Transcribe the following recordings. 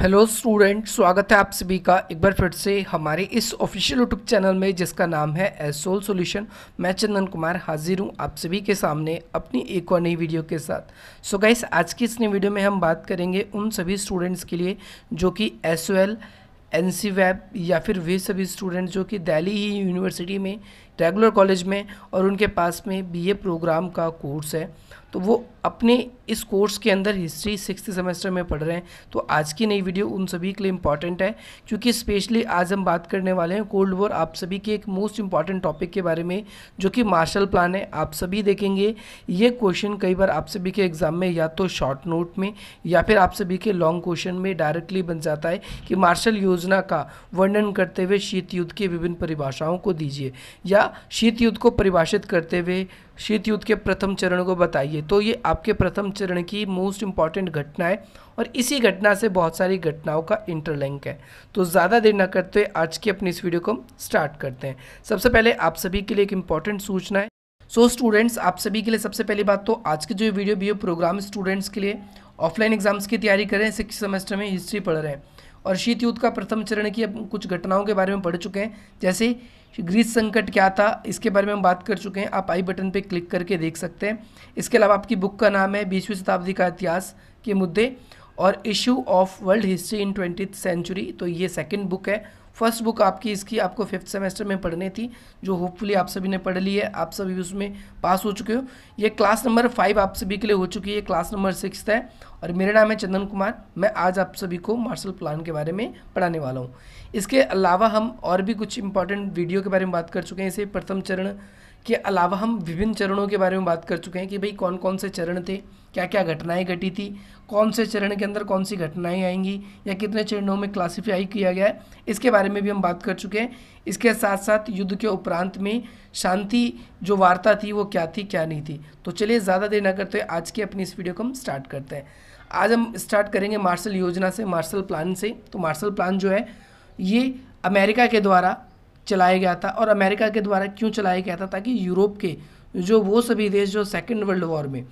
Hello student, स्वागत है आप सभी का एक बार फिर से हमारे इस ऑफिशियल यूट्यूब चैनल में जिसका नाम है एसोल सॉल्यूशन। मैं चंदन कुमार हाजिर हूँ आप सभी के सामने अपनी एक और नई वीडियो के साथ। सो गाइस, आज की इस नई वीडियो में हम बात करेंगे उन सभी स्टूडेंट्स के लिए जो कि एसओएल, एनसी वेब या फिर वे सभी स्टूडेंट जो कि दिल्ली ही यूनिवर्सिटी में रेगुलर कॉलेज में और उनके पास में बीए प्रोग्राम का कोर्स है, तो वो अपने इस कोर्स के अंदर हिस्ट्री 6th सेमेस्टर में पढ़ रहे हैं। तो आज की नई वीडियो उन सभी के लिए इम्पॉर्टेंट है, क्योंकि स्पेशली आज हम बात करने वाले हैं कोल्ड वॉर आप सभी के एक मोस्ट इंपॉर्टेंट टॉपिक के बारे में, जो कि मार्शल प्लान है। आप सभी देखेंगे ये क्वेश्चन कई बार आप सभी के एग्जाम में या तो शॉर्ट नोट में या फिर आप सभी के लॉन्ग क्वेश्चन में डायरेक्टली बन जाता है कि मार्शल योजना का वर्णन करते हुए शीत युद्ध की विभिन्न परिभाषाओं को दीजिए, या शीत युद्ध को परिभाषित करते हुए शीत युद्ध के प्रथम चरण को बताइए। तो ये आपके प्रथम चरण की मोस्ट इंपॉर्टेंट घटना है और इसी घटना से बहुत सारी घटनाओं का इंटरलिंक है। तो ज़्यादा देर न करते हुए आज की अपनी इस वीडियो को हम स्टार्ट करते हैं। सबसे पहले आप सभी के लिए एक इंपॉर्टेंट सूचना है। सो स्टूडेंट्स, आप सभी के लिए सबसे पहली बात तो आज की जो वीडियो भी प्रोग्राम स्टूडेंट्स के लिए ऑफलाइन एग्जाम्स की तैयारी कर रहे हैं, 6th सेमेस्टर में हिस्ट्री पढ़ रहे हैं और शीत युद्ध का प्रथम चरण की अब कुछ घटनाओं के बारे में पढ़ चुके हैं। जैसे ग्रीस संकट क्या था, इसके बारे में हम बात कर चुके हैं। आप आई बटन पे क्लिक करके देख सकते हैं। इसके अलावा आपकी बुक का नाम है 20वीं शताब्दी का इतिहास के मुद्दे और issue of world history in 20th century. तो ये सेकंड बुक है। फर्स्ट बुक आपकी इसकी आपको 5th सेमेस्टर में पढ़नी थी, जो होपफुली आप सभी ने पढ़ ली है, आप सभी उसमें पास हो चुके हो। ये क्लास नंबर 5 आप सभी के लिए हो चुकी है, क्लास नंबर 6 है और मेरा नाम है चंदन कुमार। मैं आज आप सभी को मार्शल प्लान के बारे में पढ़ाने वाला हूँ। इसके अलावा हम और भी कुछ इंपॉर्टेंट वीडियो के बारे में बात कर चुके हैं। इसे प्रथम चरण के अलावा हम विभिन्न चरणों के बारे में बात कर चुके हैं कि भाई कौन कौन से चरण थे, क्या क्या घटनाएं घटी थी, कौन से चरण के अंदर कौन सी घटनाएं आएंगी या कितने चरणों में क्लासिफाई किया गया है, इसके बारे में भी हम बात कर चुके हैं। इसके साथ साथ युद्ध के उपरांत में शांति जो वार्ता थी वो क्या थी क्या नहीं थी। तो चलिए ज़्यादा देर न करते हुए आज की अपनी इस वीडियो को हम स्टार्ट करते हैं। आज हम स्टार्ट करेंगे मार्शल योजना से, मार्शल प्लान से। तो मार्शल प्लान जो है ये अमेरिका के द्वारा चलाया गया था। और अमेरिका के द्वारा क्यों चलाया गया था? ताकि यूरोप के जो वो सभी देश जो सेकेंड वर्ल्ड वॉर में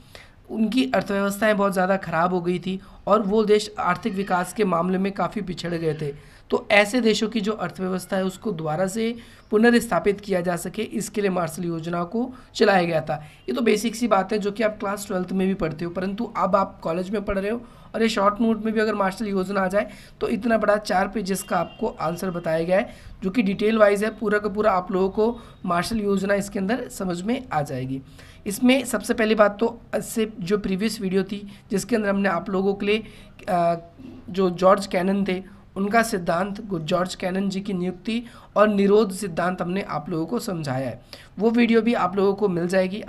उनकी अर्थव्यवस्थाएं बहुत ज़्यादा ख़राब हो गई थी और वो देश आर्थिक विकास के मामले में काफ़ी पिछड़ गए थे। तो ऐसे देशों की जो अर्थव्यवस्था है उसको दोबारा से पुनर्स्थापित किया जा सके, इसके लिए मार्शल योजना को चलाया गया था। ये तो बेसिक सी बात है जो कि आप क्लास 12th में भी पढ़ते हो, परंतु अब आप कॉलेज में पढ़ रहे हो और ये शॉर्ट नोट में भी अगर मार्शल योजना आ जाए तो इतना बड़ा 4 पेजेस का आपको आंसर बताया गया है, जो कि डिटेल वाइज है। पूरा का पूरा आप लोगों को मार्शल योजना इसके अंदर समझ में आ जाएगी। इसमें सबसे पहली बात तो इससे जो प्रीवियस वीडियो थी जिसके अंदर हमने आप लोगों के लिए जो जॉर्ज कैनन थे उनका सिद्धांत, जॉर्ज कैनन जी की नियुक्ति और निरोध सिद्धांत हमने आप लोगों को समझाया है, वो वीडियो भी आप लोगों को मिल जाएगी।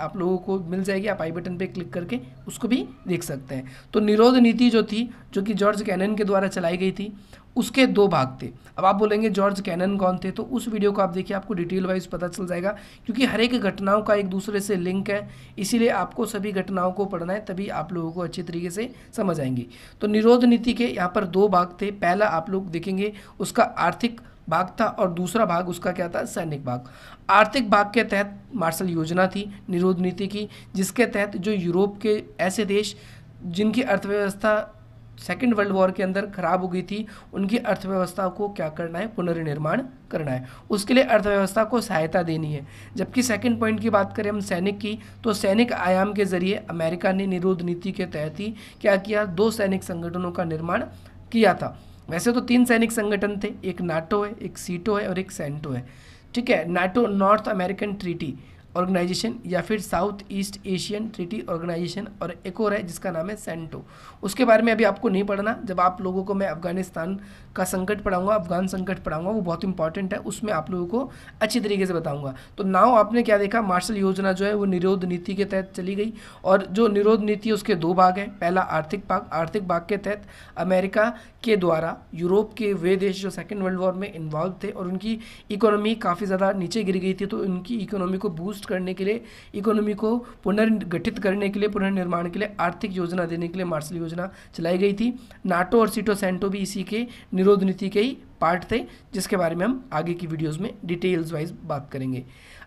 आप आई बटन पे क्लिक करके उसको भी देख सकते हैं। तो निरोध नीति जो थी, जो कि जॉर्ज कैनन के द्वारा चलाई गई थी, उसके 2 भाग थे। अब आप बोलेंगे जॉर्ज कैनन कौन थे, तो उस वीडियो को आप देखिए, आपको डिटेल वाइज पता चल जाएगा, क्योंकि हर एक घटनाओं का एक दूसरे से लिंक है। इसीलिए आपको सभी घटनाओं को पढ़ना है, तभी आप लोगों को अच्छी तरीके से समझ आएंगी। तो निरोध नीति के यहाँ पर 2 भाग थे। पहला आप लोग देखेंगे उसका आर्थिक भाग था और दूसरा भाग उसका क्या था, सैनिक भाग। आर्थिक भाग के तहत मार्शल योजना थी निरोध नीति की, जिसके तहत जो यूरोप के ऐसे देश जिनकी अर्थव्यवस्था सेकेंड वर्ल्ड वॉर के अंदर खराब हो गई थी, उनकी अर्थव्यवस्था को क्या करना है, पुनर्निर्माण करना है। उसके लिए अर्थव्यवस्था को सहायता देनी है। जबकि सेकंड पॉइंट की बात करें हम सैनिक की, तो सैनिक आयाम के जरिए अमेरिका ने निरोध नीति के तहत ही क्या किया, 2 सैनिक संगठनों का निर्माण किया था। वैसे तो 3 सैनिक संगठन थे, एक नाटो है, एक सीटो है और एक सेंटो है। ठीक है, NATO north American treaty organisation या फिर south east Asian treaty organisation, और एक और है जिसका नाम है सेंटो। उसके बारे में अभी आपको नहीं पढ़ना। जब आप लोगों को मैं अफगानिस्तान का संकट पढ़ाऊंगा, अफगान संकट पढ़ाऊंगा, वो बहुत इंपॉर्टेंट है, उसमें आप लोगों को अच्छी तरीके से बताऊंगा। तो नाउ आपने क्या देखा, मार्शल योजना जो है वो निरोध नीति के तहत चली गई। और जो निरोध नीति है उसके 2 भाग हैं। पहला आर्थिक भाग। आर्थिक भाग के तहत अमेरिका के द्वारा यूरोप के वे देश जो सेकेंड वर्ल्ड वॉर में इन्वॉल्व थे और उनकी इकोनॉमी काफ़ी ज़्यादा नीचे गिर गई थी, तो उनकी इकोनॉमी को बूस्ट करने के लिए, इकोनॉमी को पुनर्गठित करने के लिए, पुनर्निर्माण के लिए आर्थिक योजना देने के लिए मार्शल योजना चलाई गई थी। नाटो और सीटो सेंटो भी इसी के निरोध नीति के ही पार्ट थे जिसके बारे में हम आगे की वीडियोस में डिटेल्स वाइज बात करेंगे।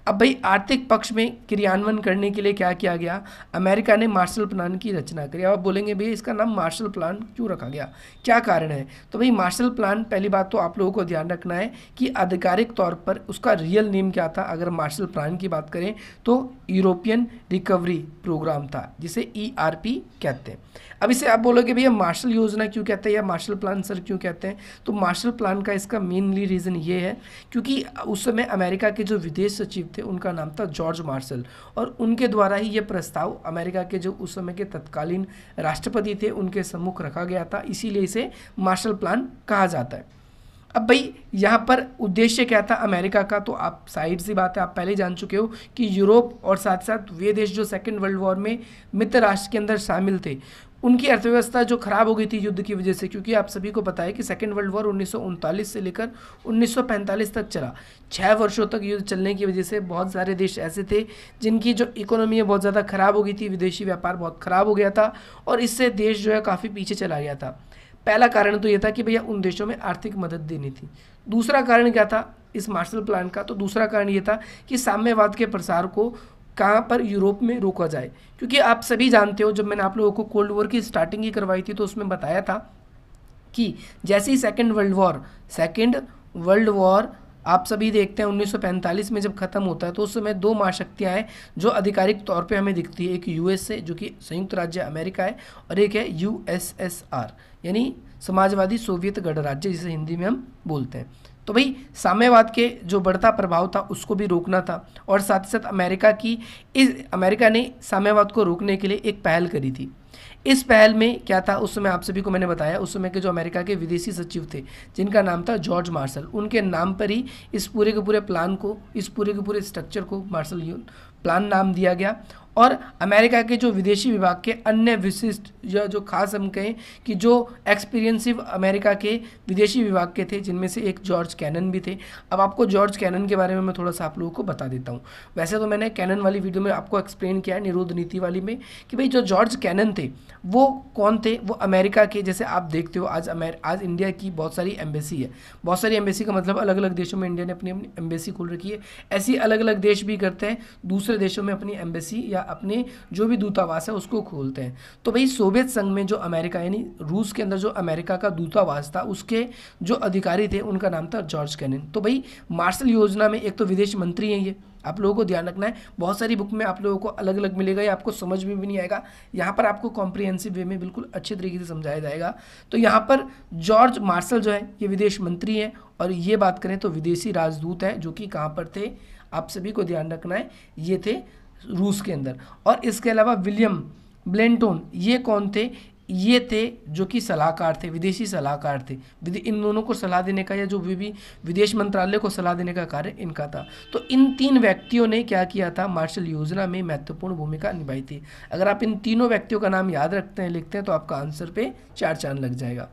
अब भाई आर्थिक पक्ष में क्रियान्वयन करने के लिए क्या किया गया, अमेरिका ने मार्शल प्लान की रचना करी। अब आप बोलेंगे भैया इसका नाम मार्शल प्लान क्यों रखा गया, क्या कारण है? तो भाई मार्शल प्लान, पहली बात तो आप लोगों को ध्यान रखना है कि आधिकारिक तौर पर उसका रियल नेम क्या था। अगर मार्शल प्लान की बात करें तो यूरोपियन रिकवरी प्रोग्राम था, जिसे ERP कहते हैं। अब इसे आप बोलोगे भैया मार्शल योजना क्यों कहते हैं या मार्शल प्लान सर क्यों कहते हैं? तो मार्शल प्लान का इसका मेनली रीज़न ये है क्योंकि उस समय अमेरिका के जो विदेश सचिव थे उनका नाम था जॉर्ज मार्शल, और उनके द्वारा ही ये प्रस्ताव अमेरिका के जो उस समय के तत्कालीन राष्ट्रपति थे उनके सम्मुख रखा गया था, इसीलिए इसे मार्शल प्लान कहा जाता है। अब भाई यहाँ पर उद्देश्य क्या था अमेरिका का, तो आप साइड सी बात है, आप पहले जान चुके हो कि यूरोप और साथ साथ वे देश जो सेकेंड वर्ल्ड वॉर में मित्र राष्ट्र के अंदर शामिल थे, उनकी अर्थव्यवस्था जो खराब हो गई थी युद्ध की वजह से, क्योंकि आप सभी को पता है कि सेकेंड वर्ल्ड वॉर 1939 से लेकर 1945 तक चला। 6 वर्षों तक युद्ध चलने की वजह से बहुत सारे देश ऐसे थे जिनकी जो इकोनॉमी है बहुत ज़्यादा खराब हो गई थी, विदेशी व्यापार बहुत खराब हो गया था और इससे देश जो है काफ़ी पीछे चला गया था। पहला कारण तो ये था कि भैया उन देशों में आर्थिक मदद देनी थी। दूसरा कारण क्या था इस मार्शल प्लान का, तो दूसरा कारण ये था कि साम्यवाद के प्रसार को कहाँ पर यूरोप में रोका जाए, क्योंकि आप सभी जानते हो जब मैंने आप लोगों को कोल्ड वॉर की स्टार्टिंग ही करवाई थी तो उसमें बताया था कि जैसे ही सेकेंड वर्ल्ड वॉर आप सभी देखते हैं 1945 में जब ख़त्म होता है तो उस समय 2 महाशक्तियाँ हैं जो आधिकारिक तौर पे हमें दिखती है, एक USA जो कि संयुक्त राज्य अमेरिका है और एक है USSR यानी समाजवादी सोवियत गणराज्य जिसे हिंदी में हम बोलते हैं। तो भाई साम्यवाद के जो बढ़ता प्रभाव था उसको भी रोकना था और साथ ही साथ अमेरिका ने साम्यवाद को रोकने के लिए एक पहल करी थी। इस पहल में क्या था, उस समय आप सभी को मैंने बताया उस समय के जो अमेरिका के विदेशी सचिव थे जिनका नाम था जॉर्ज मार्शल, उनके नाम पर ही इस पूरे के पूरे प्लान को, इस पूरे के पूरे स्ट्रक्चर को मार्शल प्लान नाम दिया गया। और अमेरिका के जो विदेशी विभाग के अन्य विशिष्ट या जो खास हम कहें कि जो एक्सपीरियंसिव अमेरिका के विदेशी विभाग के थे जिनमें से एक जॉर्ज कैनन भी थे। अब आपको जॉर्ज कैनन के बारे में मैं थोड़ा सा आप लोगों को बता देता हूँ। वैसे तो मैंने कैनन वाली वीडियो में आपको एक्सप्लेन किया है निरोध नीति वाली में कि भाई जो जॉर्ज कैनन थे वो कौन थे, वो अमेरिका के, जैसे आप देखते हो आज इंडिया की बहुत सारी एम्बेसी है, बहुत सारी एम्बेसी का मतलब अलग अलग देशों में इंडिया ने अपनी अपनी एम्बेसी खोल रखी है, ऐसी अलग अलग देश भी करते हैं दूसरे देशों में अपनी एम्बेसी या अपने जो भी दूतावास है उसको खोलते हैं। तो भाई सोवियत संघ में जो अमेरिका यानी रूस के अंदर जो अमेरिका का दूतावास था उसके जो अधिकारी थे उनका नाम था जॉर्ज कैनन। तो भाई मार्शल योजना में एक तो विदेश मंत्री हैं, ये आप लोगों को ध्यान रखना है, बहुत सारी बुक में आप लोगों को अलग अलग मिलेगा, ये आपको समझ में भी नहीं आएगा, यहाँ पर आपको कॉम्प्रिहेंसिव वे में बिल्कुल अच्छे तरीके से समझाया जाएगा। तो यहाँ पर जॉर्ज मार्शल जो है ये विदेश मंत्री हैं और ये बात करें तो विदेशी राजदूत हैं जो कि कहाँ पर थे, आप सभी को ध्यान रखना है, ये थे रूस के अंदर। और इसके अलावा विलियम ब्लेंटोन ये कौन थे, ये थे जो कि सलाहकार थे, विदेशी सलाहकार थे। इन दोनों को सलाह देने का या जो भी विदेश मंत्रालय को सलाह देने का कार्य इनका था। तो इन 3 व्यक्तियों ने क्या किया था, मार्शल योजना में महत्वपूर्ण भूमिका निभाई थी। अगर आप इन तीनों व्यक्तियों का नाम याद रखते हैं, लिखते हैं, तो आपका आंसर पे 4 चांद लग जाएगा।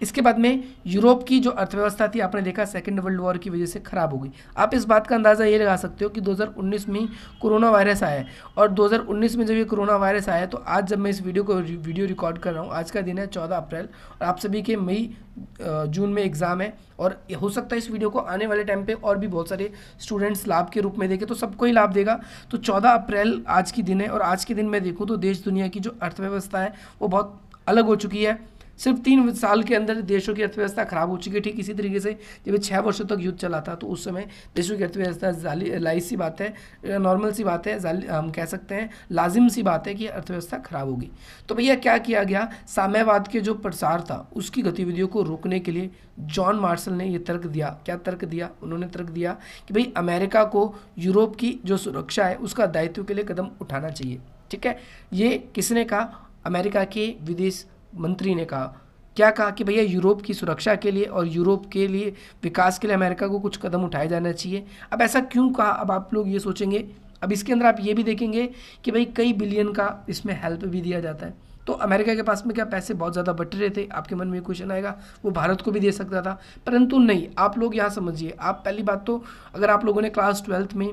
इसके बाद में यूरोप की जो अर्थव्यवस्था थी आपने देखा सेकेंड वर्ल्ड वॉर की वजह से खराब हो गई। आप इस बात का अंदाज़ा ये लगा सकते हो कि 2019 में कोरोना वायरस आया है और 2019 में जब ये कोरोना वायरस आया तो आज जब मैं इस वीडियो रिकॉर्ड कर रहा हूँ, आज का दिन है 14 अप्रैल और आप सभी के मई जून में एग्ज़ाम है और हो सकता है इस वीडियो को आने वाले टाइम पे और भी बहुत सारे स्टूडेंट्स लाभ के रूप में देखें, तो सबको ही लाभ देगा। तो 14 अप्रैल आज की दिन है और आज के दिन मैं देखूँ तो देश दुनिया की जो अर्थव्यवस्था है वो बहुत अलग हो चुकी है। सिर्फ 3 साल के अंदर देशों की अर्थव्यवस्था खराब हो चुकी है। ठीक इसी तरीके से जब 6 वर्षों तक युद्ध चला था तो उस समय देशों की अर्थव्यवस्था लाइज सी बात है, नॉर्मल सी बात है, हम कह सकते हैं लाजिम सी बात है कि अर्थव्यवस्था खराब होगी। तो भैया क्या किया गया, साम्यवाद के जो प्रसार था उसकी गतिविधियों को रोकने के लिए जॉन मार्शल ने ये तर्क दिया। क्या तर्क दिया, उन्होंने तर्क दिया कि भाई अमेरिका को यूरोप की जो सुरक्षा है उसका दायित्व के लिए कदम उठाना चाहिए। ठीक है, ये किसने कहा, अमेरिका के विदेश मंत्री ने कहा। क्या कहा कि भैया यूरोप की सुरक्षा के लिए और यूरोप के लिए विकास के लिए अमेरिका को कुछ कदम उठाए जाना चाहिए। अब ऐसा क्यों कहा, अब आप लोग ये सोचेंगे। अब इसके अंदर आप ये भी देखेंगे कि भाई कई बिलियन का इसमें हेल्प भी दिया जाता है। तो अमेरिका के पास में क्या पैसे बहुत ज़्यादा बट रहे थे, आपके मन में क्वेश्चन आएगा, वो भारत को भी दे सकता था, परंतु नहीं। आप लोग यहाँ समझिए, आप पहली बात तो अगर आप लोगों ने क्लास 12th में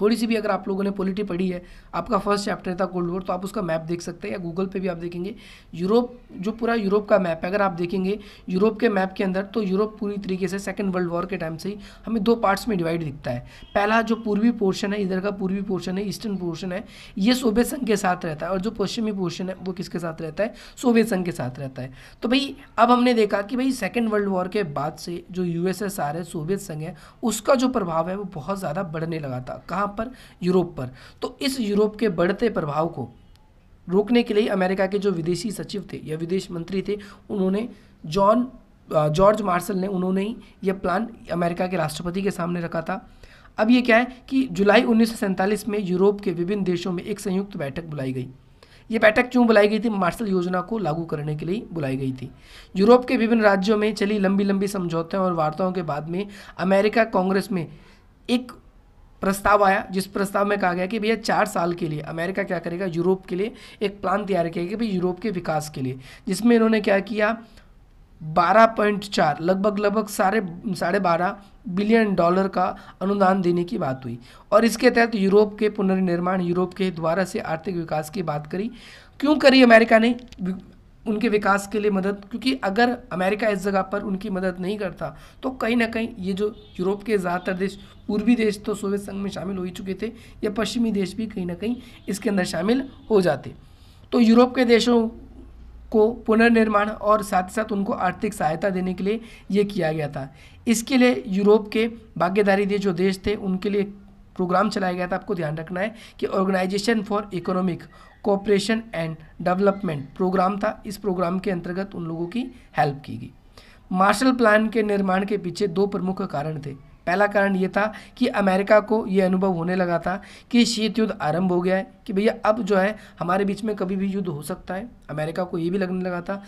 थोड़ी सी भी अगर आप लोगों ने पॉलिटी पढ़ी है, आपका फर्स्ट चैप्टर था कोल्ड वॉर, तो आप उसका मैप देख सकते हैं, या गूगल पे भी आप देखेंगे यूरोप, जो पूरा यूरोप का मैप है, अगर आप देखेंगे यूरोप के मैप के अंदर, तो यूरोप पूरी तरीके से सेकंड वर्ल्ड वॉर के टाइम से ही हमें दो पार्ट्स में डिवाइड दिखता है। पहला जो पूर्वी पोर्शन है, इधर का पूर्वी पोर्शन है, ईस्टर्न पोर्शन है, ये सोवियत संघ के साथ रहता है, और जो पश्चिमी पोर्शन है वो किसके साथ रहता है, सोवियत संघ के साथ रहता है। तो भाई अब हमने देखा कि भाई सेकेंड वर्ल्ड वॉर के बाद से जो यूएसएसआर है, सोवियत संघ है, उसका जो प्रभाव है वो बहुत ज़्यादा बढ़ने लगा था। कहाँ पर? यूरोप पर। तो इस यूरोप के बढ़ते प्रभाव को रोकने के लिए अमेरिका के जो विदेशी सचिव थे या विदेश मंत्री थे, उन्होंने जॉर्ज मार्शल ने, उन्होंने ही यह प्लान अमेरिका के राष्ट्रपति के सामने रखा था। अब ये क्या है कि जुलाई 1947 में यूरोप के विभिन्न देशों में एक संयुक्त बैठक बुलाई गई। ये बैठक क्यों बुलाई गई थी? मार्शल योजना को लागू करने के लिए बुलाई गई थी। यूरोप के विभिन्न राज्यों में चली लंबी लंबी समझौतों और वार्ताओं के बाद में अमेरिका कांग्रेस में एक प्रस्ताव आया, जिस प्रस्ताव में कहा गया कि भैया 4 साल के लिए अमेरिका क्या करेगा, यूरोप के लिए एक प्लान तैयार किया कि भाई यूरोप के विकास के लिए, जिसमें इन्होंने क्या किया, 12.4 लगभग 12.5 बिलियन डॉलर का अनुदान देने की बात हुई। और इसके तहत यूरोप के पुनर्निर्माण, यूरोप के द्वारा से आर्थिक विकास की बात करी। क्यों करी अमेरिका ने उनके विकास के लिए मदद? क्योंकि अगर अमेरिका इस जगह पर उनकी मदद नहीं करता तो कहीं ना कहीं ये जो यूरोप के ज़्यादातर देश, पूर्वी देश तो सोवियत संघ में शामिल हो ही चुके थे, या पश्चिमी देश भी कहीं ना कहीं इसके अंदर शामिल हो जाते। तो यूरोप के देशों को पुनर्निर्माण और साथ ही साथ उनको आर्थिक सहायता देने के लिए ये किया गया था। इसके लिए यूरोप के भागीदारी जो देश थे उनके लिए प्रोग्राम चलाया गया था। आपको ध्यान रखना है कि organisation for economic cooperation and development programme था। इस प्रोग्राम के अंतर्गत उन लोगों की हेल्प की गई। मार्शल प्लान के निर्माण के पीछे 2 प्रमुख कारण थे। पहला कारण ये था कि अमेरिका को ये अनुभव होने लगा था कि शीत युद्ध आरंभ हो गया है, कि भैया अब जो है हमारे बीच में कभी भी युद्ध हो सकता है। अमेरिका को ये भी लगने लगा था।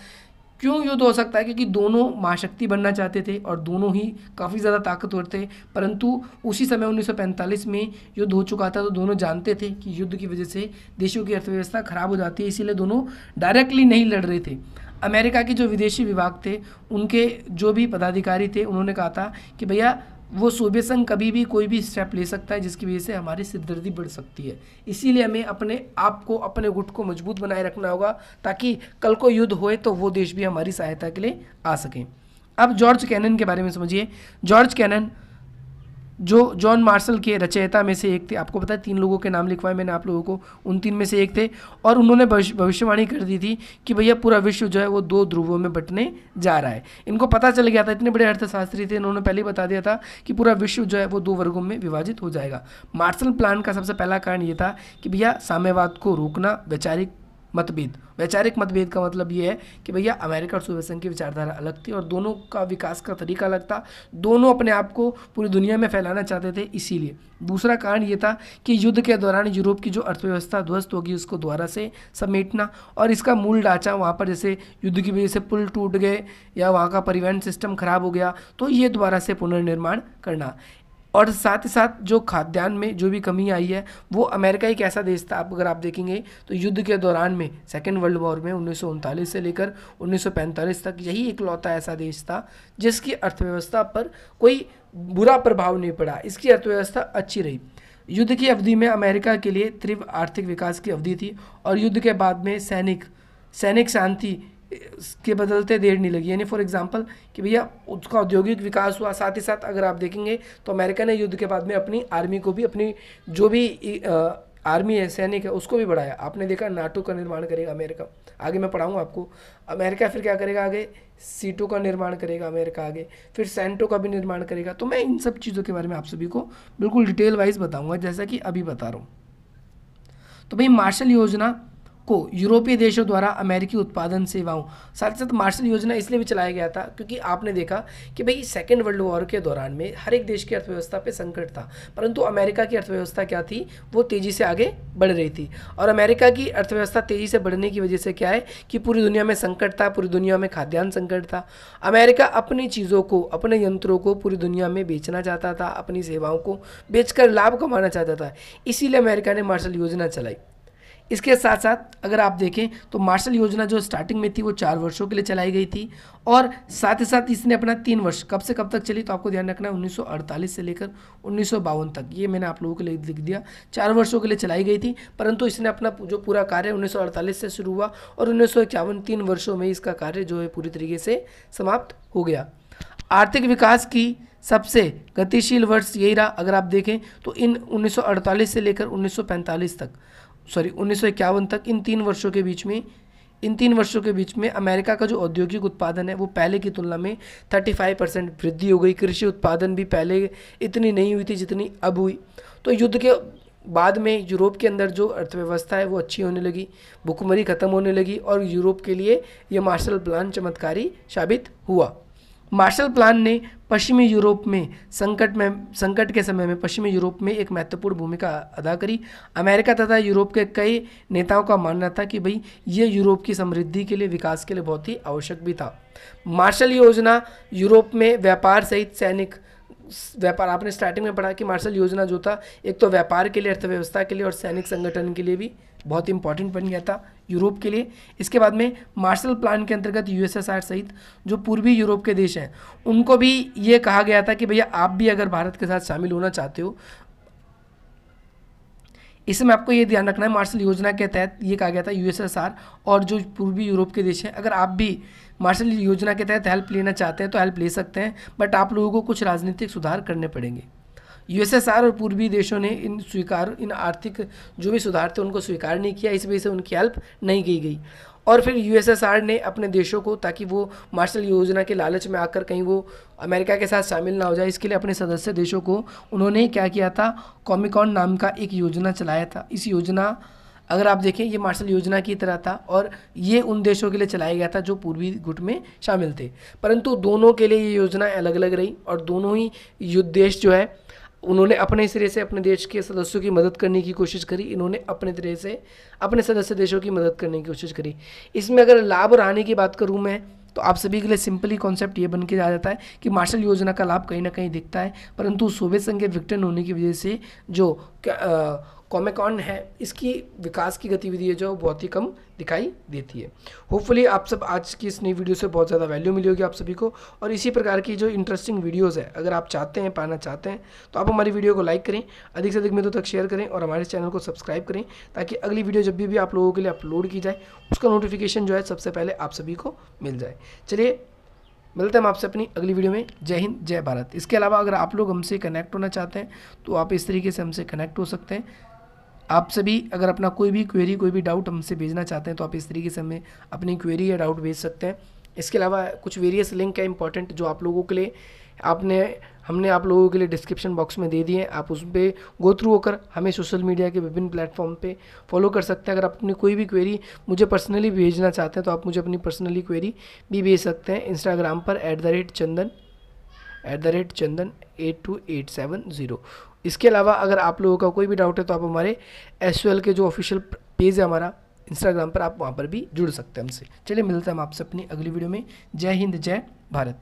क्यों युद्ध हो सकता है? क्योंकि दोनों महाशक्ति बनना चाहते थे और दोनों ही काफ़ी ज़्यादा ताकतवर थे, परंतु उसी समय 1945 में युद्ध हो चुका था। तो दोनों जानते थे कि युद्ध की वजह से देशों की अर्थव्यवस्था खराब हो जाती है, इसीलिए दोनों डायरेक्टली नहीं लड़ रहे थे। अमेरिका के जो विदेशी विभाग थे, उनके जो भी पदाधिकारी थे, उन्होंने कहा था कि भैया वो सोवियत संघ कभी भी कोई भी स्टेप ले सकता है जिसकी वजह से हमारी सिरदर्दी बढ़ सकती है, इसीलिए हमें अपने आप को, अपने गुट को मजबूत बनाए रखना होगा, ताकि कल को युद्ध होए तो वो देश भी हमारी सहायता के लिए आ सकें। अब जॉर्ज कैनन के बारे में समझिए। जॉर्ज कैनन जो जॉन मार्शल के रचयिता में से एक थे। आपको पता है 3 लोगों के नाम लिखवाए मैंने आप लोगों को, उन 3 में से एक थे, और उन्होंने भविष्यवाणी कर दी थी कि भैया पूरा विश्व जो है वो 2 ध्रुवों में बंटने जा रहा है। इनको पता चल गया था, इतने बड़े अर्थशास्त्री थे, इन्होंने पहले बता दिया था कि पूरा विश्व जो है वो 2 वर्गों में विभाजित हो जाएगा। मार्शल प्लान का सबसे पहला कारण ये था कि भैया साम्यवाद को रोकना, वैचारिक मतभेद का मतलब ये है कि भैया अमेरिका और सोवियत संघ की विचारधारा अलग थी और दोनों का विकास का तरीका अलग था। दोनों अपने आप को पूरी दुनिया में फैलाना चाहते थे, इसीलिए। दूसरा कारण ये था कि युद्ध के दौरान यूरोप की जो अर्थव्यवस्था ध्वस्त होगी उसको दोबारा से समेटना, और इसका मूल ढांचा वहाँ पर जैसे युद्ध की वजह से पुल टूट गए या वहाँ का परिवहन सिस्टम खराब हो गया, तो ये दोबारा से पुनर्निर्माण करना। और साथ ही साथ जो खाद्यान्न में जो भी कमी आई है, वो अमेरिका एक ऐसा देश था, अगर आप देखेंगे तो युद्ध के दौरान में सेकेंड वर्ल्ड वॉर में 1939 से लेकर 1945 तक यही इकलौता ऐसा देश था जिसकी अर्थव्यवस्था पर कोई बुरा प्रभाव नहीं पड़ा, इसकी अर्थव्यवस्था अच्छी रही। युद्ध की अवधि में अमेरिका के लिए तीव्र आर्थिक विकास की अवधि थी, और युद्ध के बाद में सैनिक शांति के बदलते देर नहीं लगी। यानी फॉर एग्जांपल कि भैया उसका औद्योगिक विकास हुआ, साथ ही साथ अगर आप देखेंगे तो अमेरिका ने युद्ध के बाद में अपनी आर्मी को भी, अपनी जो भी आर्मी है, सैनिक है, उसको भी बढ़ाया। आपने देखा नाटो का निर्माण करेगा अमेरिका, आगे मैं पढ़ाऊंगा आपको। अमेरिका फिर क्या करेगा आगे, सीटो का निर्माण करेगा अमेरिका आगे, फिर सैंटो का भी निर्माण करेगा। तो मैं इन सब चीज़ों के बारे में आप सभी को बिल्कुल डिटेल वाइज बताऊँगा, जैसा कि अभी बता रहा हूँ। तो भाई मार्शल योजना को यूरोपीय देशों द्वारा अमेरिकी उत्पादन सेवाओं, साथ ही साथ मार्शल योजना इसलिए भी चलाया गया था क्योंकि आपने देखा कि भाई सेकेंड वर्ल्ड वॉर के दौरान में हर एक देश की अर्थव्यवस्था पे संकट था, परंतु अमेरिका की अर्थव्यवस्था क्या थी, वो तेज़ी से आगे बढ़ रही थी। और अमेरिका की अर्थव्यवस्था तेज़ी से बढ़ने की वजह से क्या है कि पूरी दुनिया में संकट था, पूरी दुनिया में खाद्यान्न संकट था। अमेरिका अपनी चीज़ों को, अपने यंत्रों को पूरी दुनिया में बेचना चाहता था, अपनी सेवाओं को बेचकर लाभ कमाना चाहता था, इसीलिए अमेरिका ने मार्शल योजना चलाई। इसके साथ साथ अगर आप देखें तो मार्शल योजना जो स्टार्टिंग में थी वो 4 वर्षों के लिए चलाई गई थी, और साथ ही साथ इसने अपना 3 वर्ष कब से कब तक चली, तो आपको ध्यान रखना है 1948 से लेकर 1952 तक, ये मैंने आप लोगों के लिए लिख दिया। 4 वर्षों के लिए चलाई गई थी, परंतु इसने अपना जो पूरा कार्य 1948 से शुरू हुआ और 1951 3 वर्षों में इसका कार्य जो है पूरी तरीके से समाप्त हो गया। आर्थिक विकास की सबसे गतिशील वर्ष यही रहा। अगर आप देखें तो इन 1948 से लेकर 1945 तक, 1951 तक, इन 3 वर्षों के बीच में अमेरिका का जो औद्योगिक उत्पादन है वो पहले की तुलना में 35% वृद्धि हो गई। कृषि उत्पादन भी पहले इतनी नहीं हुई थी जितनी अब हुई। तो युद्ध के बाद में यूरोप के अंदर जो अर्थव्यवस्था है वो अच्छी होने लगी, भुखमरी खत्म होने लगी, और यूरोप के लिए ये मार्शल प्लान चमत्कारी साबित हुआ। मार्शल प्लान ने पश्चिमी यूरोप में संकट के समय में पश्चिमी यूरोप में एक महत्वपूर्ण भूमिका अदा करी। अमेरिका तथा यूरोप के कई नेताओं का मानना था कि भाई ये यूरोप की समृद्धि के लिए, विकास के लिए बहुत ही आवश्यक भी था। मार्शल योजना यूरोप में व्यापार सहित सैनिक व्यापार, आपने स्टार्टिंग में पढ़ा कि मार्शल योजना जो था एक तो व्यापार के लिए, अर्थव्यवस्था के लिए और सैनिक संगठन के लिए भी बहुत इंपॉर्टेंट बन गया था यूरोप के लिए। इसके बाद में मार्शल प्लान के अंतर्गत यूएसएसआर सहित जो पूर्वी यूरोप के देश हैं उनको भी ये कहा गया था कि भैया आप भी अगर भारत के साथ शामिल होना चाहते हो, इसमें आपको ये ध्यान रखना है, मार्शल योजना के तहत ये कहा गया था यूएसएसआर और जो पूर्वी यूरोप के देश हैं, अगर आप भी मार्शल योजना के तहत हेल्प लेना चाहते हैं तो हेल्प ले सकते हैं, बट आप लोगों को कुछ राजनीतिक सुधार करने पड़ेंगे। यूएसएसआर और पूर्वी देशों ने इन आर्थिक जो भी सुधार थे उनको स्वीकार नहीं किया, इस वजह से उनकी हेल्प नहीं की गई। और फिर यूएसएसआर ने अपने देशों को, ताकि वो मार्शल योजना के लालच में आकर कहीं वो अमेरिका के साथ शामिल ना हो जाए, इसके लिए अपने सदस्य देशों को उन्होंने क्या किया था, कॉमिकॉन नाम का एक योजना चलाया था। इस योजना, अगर आप देखें, ये मार्शल योजना की तरह था और ये उन देशों के लिए चलाया गया था जो पूर्वी गुट में शामिल थे, परंतु दोनों के लिए ये योजना अलग अलग रही और दोनों ही युद्ध देश जो है उन्होंने अपने सिरे से अपने देश के सदस्यों की मदद करने की कोशिश करी, इन्होंने अपने तरह से अपने सदस्य देशों की मदद करने की कोशिश करी। इसमें अगर लाभ और हानि की बात करूं मैं, तो आप सभी के लिए सिंपली कॉन्सेप्ट ये बन के आ जाता है कि मार्शल योजना का लाभ कहीं ना कहीं दिखता है, परंतु सोवियत संघ के विघटन होने की वजह से जो कॉमिकॉन है इसकी विकास की गतिविधि है जो बहुत ही कम दिखाई देती है। होपफुली आप सब आज की इस नई वीडियो से बहुत ज़्यादा वैल्यू मिली होगी आप सभी को, और इसी प्रकार की जो इंटरेस्टिंग वीडियोस है अगर आप चाहते हैं, पाना चाहते हैं, तो आप हमारी वीडियो को लाइक करें, अधिक से अधिक मित्रों तक शेयर करें और हमारे चैनल को सब्सक्राइब करें, ताकि अगली वीडियो जब भी आप लोगों के लिए अपलोड की जाए उसका नोटिफिकेशन जो है सबसे पहले आप सभी को मिल जाए। चलिए मिलते हैं हम आपसे अपनी अगली वीडियो में। जय हिंद, जय भारत। इसके अलावा अगर आप लोग हमसे कनेक्ट होना चाहते हैं तो आप इस तरीके से हमसे कनेक्ट हो सकते हैं। आप सभी अगर अपना कोई भी क्वेरी, कोई भी डाउट हमसे भेजना चाहते हैं तो आप इस तरीके से हमें अपनी क्वेरी या डाउट भेज सकते हैं। इसके अलावा कुछ वेरियस लिंक है इंपॉर्टेंट जो आप लोगों के लिए हमने आप लोगों के लिए डिस्क्रिप्शन बॉक्स में दे दिए हैं। आप उस पर गो थ्रू होकर हमें सोशल मीडिया के विभिन्न प्लेटफॉर्म पे फॉलो कर सकते हैं। अगर आप अपनी कोई भी क्वेरी मुझे पर्सनली भेजना चाहते हैं तो आप मुझे अपनी पर्सनली क्वेरी भी भेज सकते हैं इंस्टाग्राम पर @chandan 82870। इसके अलावा अगर आप लोगों का कोई भी डाउट है तो आप हमारे SOL के जो ऑफिशियल पेज है हमारा इंस्टाग्राम पर, आप वहाँ पर भी जुड़ सकते हैं हमसे। चलिए मिलते हैं हम आपसे अपनी अगली वीडियो में। जय हिंद, जय भारत।